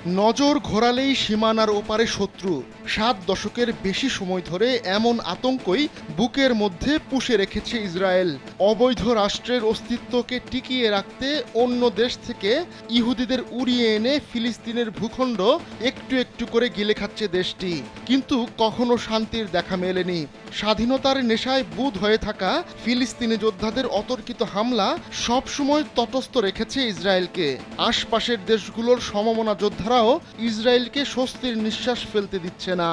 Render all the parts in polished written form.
নজর ঘোরালেই সীমানার ওপারে শত্রু। 7 দশকের বেশি সময় ধরে এমন আতঙ্কই বুকের মধ্যে পুষে রেখেছে ইসরায়েল। অবৈধ রাষ্ট্রের অস্তিত্বকে টিকিয়ে রাখতে অন্য দেশ থেকে ইহুদিদের উড়িয়ে এনে ফিলিস্তিনের ভূখণ্ড একটু একটু করে গিলে খাচ্ছে দেশটি। কিন্তু কখনো শান্তির দেখা মেলেনি। স্বাধীনতার নেশায় বুঁদ হয়ে থাকা ফিলিস্তিনি যোদ্ধাদের অতর্কিত হামলা সবসময় তটস্থ রেখেছে ইসরায়েলকে। আশপাশের দেশগুলোর সমমনা যোদ্ধারাও ইসরায়েলকে স্বস্তির নিঃশ্বাস ফেলতে দিচ্ছে না।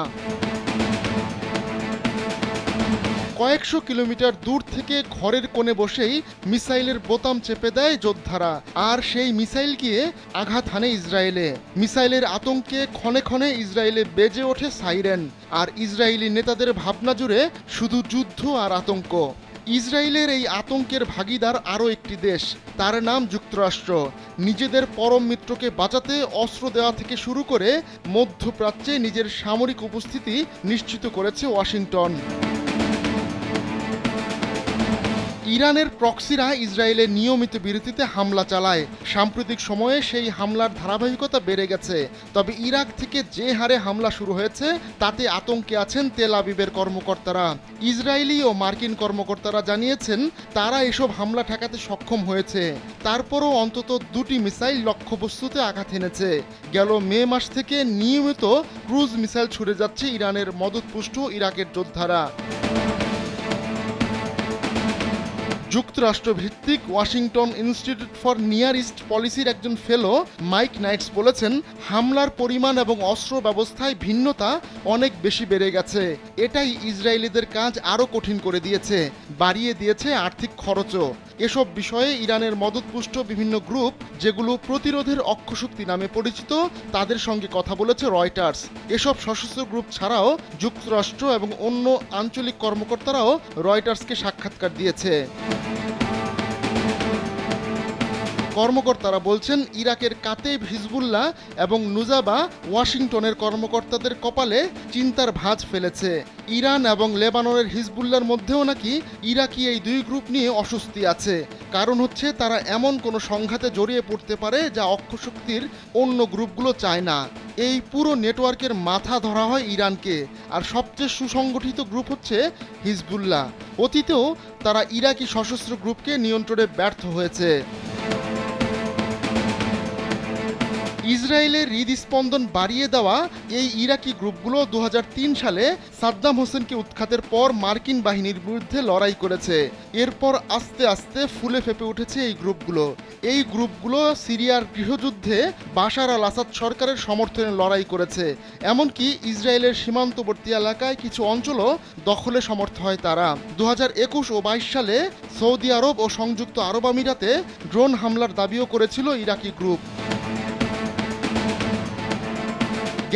কয়েকশো কিলোমিটার দূর থেকে ঘরের কোণে বসেই মিসাইলের বোতাম চেপে দেয় যোদ্ধারা, আর সেই মিসাইল গিয়ে আঘাত হানে ইসরায়েলে। মিসাইলের আতঙ্কে ক্ষণে ক্ষণে ইসরায়েলে বেজে ওঠে সাইরেন, আর ইসরায়েলি নেতাদের ভাবনা জুড়ে শুধু যুদ্ধ আর আতঙ্ক। ইসরায়েলের এই আতঙ্কের ভাগিদার আরও একটি দেশ, তার নাম যুক্তরাষ্ট্র। নিজেদের পরম মিত্রকে বাঁচাতে অস্ত্র দেওয়া থেকে শুরু করে মধ্যপ্রাচ্যে নিজের সামরিক উপস্থিতি নিশ্চিত করেছে ওয়াশিংটন। ইরানের প্রক্সিরা ইসরায়েলের নিয়মিত বিরতিতে হামলা চালায়। সাম্প্রতিক সময়ে সেই হামলার ধারাবাহিকতা বেড়ে গেছে। তবে ইরাক থেকে যে হারে হামলা শুরু হয়েছে তাতে আতঙ্কে আছেন তেল আবিবের কর্মকর্তারা। ইসরায়েলি ও মার্কিন কর্মকর্তারা জানিয়েছেন তারা এসব হামলা ঠেকাতে সক্ষম হয়েছে। তারপরও অন্তত 2টি মিসাইল লক্ষ্যবস্তুতে আঘাত এনেছে। গেল মে মাস থেকে নিয়মিত ক্রুজ মিসাইল ছুড়ে যাচ্ছে ইরানের মদতপুষ্ট ইরাকের যোদ্ধারা। যুক্তরাষ্ট্র ভিত্তিক Washington institute for near east পলিসির একজন ফেলো মাইক নাইটস বলেছেন, হামলার পরিমাণ এবং অস্ত্র ব্যবস্থায় ভিন্নতা অনেক বেশি বেড়ে গেছে। এটাই ইসরায়েলিদের কাজ আরও কঠিন করে দিয়েছে, বাড়িয়ে দিয়েছে আর্থিক খরচও। এসব বিষয়ে ইরানের মদতপুষ্ট বিভিন্ন গ্রুপ, যেগুলো প্রতিরোধের অক্ষশক্তি নামে পরিচিত, তাদের সঙ্গে কথা বলেছে রয়টার্স। এসব সশস্ত্র গ্রুপ ছাড়াও যুক্তরাষ্ট্র এবং অন্য আঞ্চলিক কর্মকর্তারাও রয়টার্সকে সাক্ষাৎকার দিয়েছে। কর্মকর্তারা বলছেন, ইরাকের কাতেব হিজবুল্লাহ এবং নুজাবা ওয়াশিংটনের কর্মকর্তাদের কপালে চিন্তার ভাঁজ ফেলেছে। ইরান এবং লেবাননের হিজবুল্লাহর মধ্যেও নাকি ইরাকি এই দুই গ্রুপ নিয়ে অস্বস্তি আছে। কারণ হচ্ছে তারা এমন কোনো সংঘাতে জড়িয়ে পড়তে পারে যা অক্ষশক্তির অন্য গ্রুপগুলো চায় না। এই পুরো নেটওয়ার্কের মাথা ধরা হয় ইরানকে, আর সবচেয়ে সুসংগঠিত গ্রুপ হচ্ছে হিজবুল্লাহ। অতীতেও তারা ইরাকি সশস্ত্র গ্রুপকে নিয়ন্ত্রণে ব্যর্থ হয়েছে। ইসরায়েলের হৃদস্পন্দন বাড়িয়ে দেওয়া এই ইরাকি গ্রুপগুলো 2003 সালে সাদ্দাম হোসেনকে উৎখাতের পর মার্কিন বাহিনীর বিরুদ্ধে লড়াই করেছে। এরপর আস্তে আস্তে ফুলে ফেপে উঠেছে এই গ্রুপগুলো সিরিয়ার গৃহযুদ্ধে বাশার আল আসাদ সরকারের সমর্থনে লড়াই করেছে। এমনকি ইসরায়েলের সীমান্তবর্তী এলাকায় কিছু অঞ্চলও দখলে সমর্থ হয় তারা। 2021 ও 22 সালে সৌদি আরব ও সংযুক্ত আরব আমিরাতে ড্রোন হামলার দাবিও করেছিল ইরাকি গ্রুপ।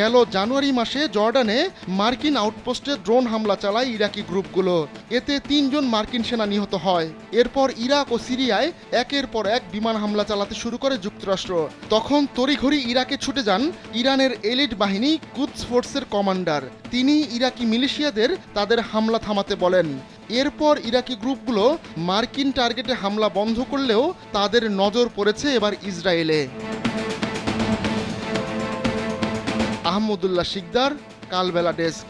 গেল জানুয়ারি মাসে জর্ডানে মার্কিন আউটপোস্টে ড্রোন হামলা চালায় ইরাকি গ্রুপগুলো। এতে 3 জন মার্কিন সেনা নিহত হয়। এরপর ইরাক ও সিরিয়ায় একের পর এক বিমান হামলা চালাতে শুরু করে যুক্তরাষ্ট্র। তখন তড়িঘড়ি ইরাকে ছুটে যান ইরানের এলিট বাহিনী কুদস ফোর্সের কমান্ডার। তিনি ইরাকি মিলিশিয়াদের তাদের হামলা থামাতে বলেন। এরপর ইরাকি গ্রুপগুলো মার্কিন টার্গেটে হামলা বন্ধ করলেও তাদের নজর পড়েছে এবার ইসরায়েলে। আহমদুল্লাহ শিকদার, কালবেলা ডেস্ক।